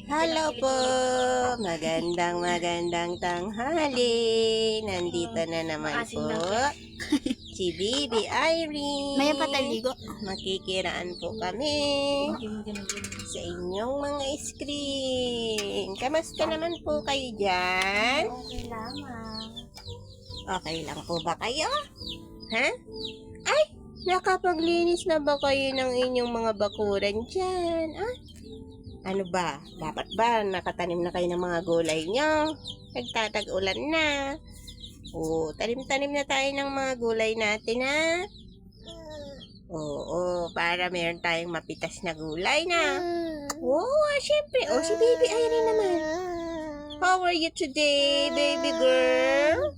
Hello po! Magandang tanghali. Nandito na naman po si Baby Irene. Maya pa taligo. Makikiraan po kami sa inyong mga screen. Kamusta naman po kayo dyan? Okay lamang. Okay lang po ba kayo? Ha? Ay! Nakapaglinis na ba kayo ng inyong mga bakuran dyan? Ah? Ano ba? Dapat ba nakatanim na kayo ng mga gulay nyo? Nagtatag-ulan na. O, tanim-tanim na tayo ng mga gulay natin, ha? Oo, para meron tayong mapitas na gulay na. Oo, syempre. O, si Baby Irene naman. How are you today, baby girl?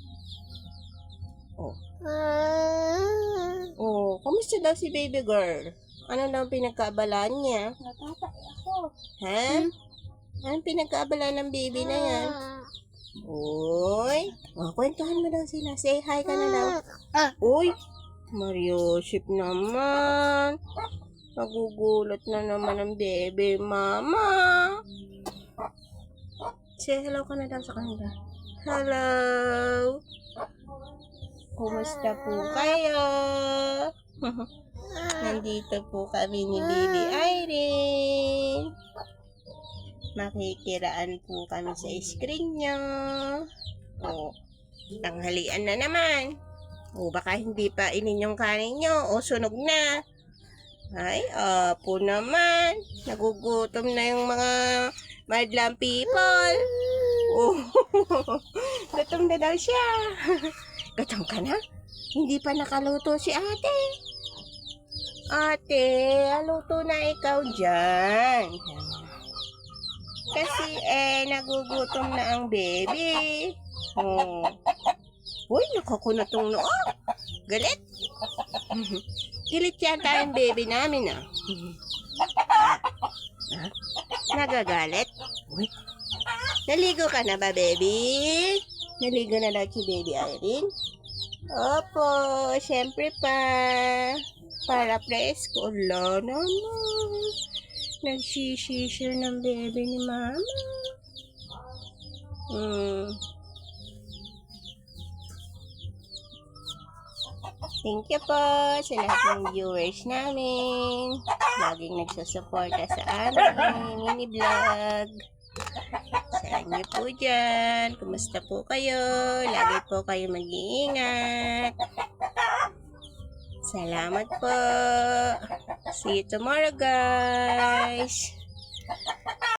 Oh, kumusta daw si baby girl? Ano daw pinagkaabalaan niya? Natatay ako. Ha? Anong pinagkaabalaan ng baby na yan? Uy, kwentuhan mo daw sila. Say hi ka na daw. Uy, Mariosip naman. Nagugulat na naman ang baby, mama. Say hello ka na daw sa kanila. Hello. Kumusta po kayo? Nandito po kami ni Baby Irene. Makikiraan po kami sa screen niya. O, tanghalian na naman. O, baka hindi pa inin yung kanin nyo. O, sunog na. Ay, apo naman. Nagugutom na yung mga madlang people. Oh, gutom na daw siya. Gutom ka na? Hindi pa nakaluto si ate. Ate, luto na ikaw dyan. Kasi nagugutom na ang baby. Oh. Uy, nakakunat tong noo. Galit. Galit yata yung baby namin, ah. Nagagalit? Uy. Naligo ka na ba, baby? Naligo na daw si Baby Irene? Opo, syempre pa. Para presko. Ala naman. Nagsisisir ng baby ni mama. Thank you po sa lahat ng viewers namin. Laging nagsusuporta sa aming mini vlog. Sa inyo po dyan. Kumusta po kayo? Lagi po kayo mag-iingat. Salamat po. See you tomorrow, guys.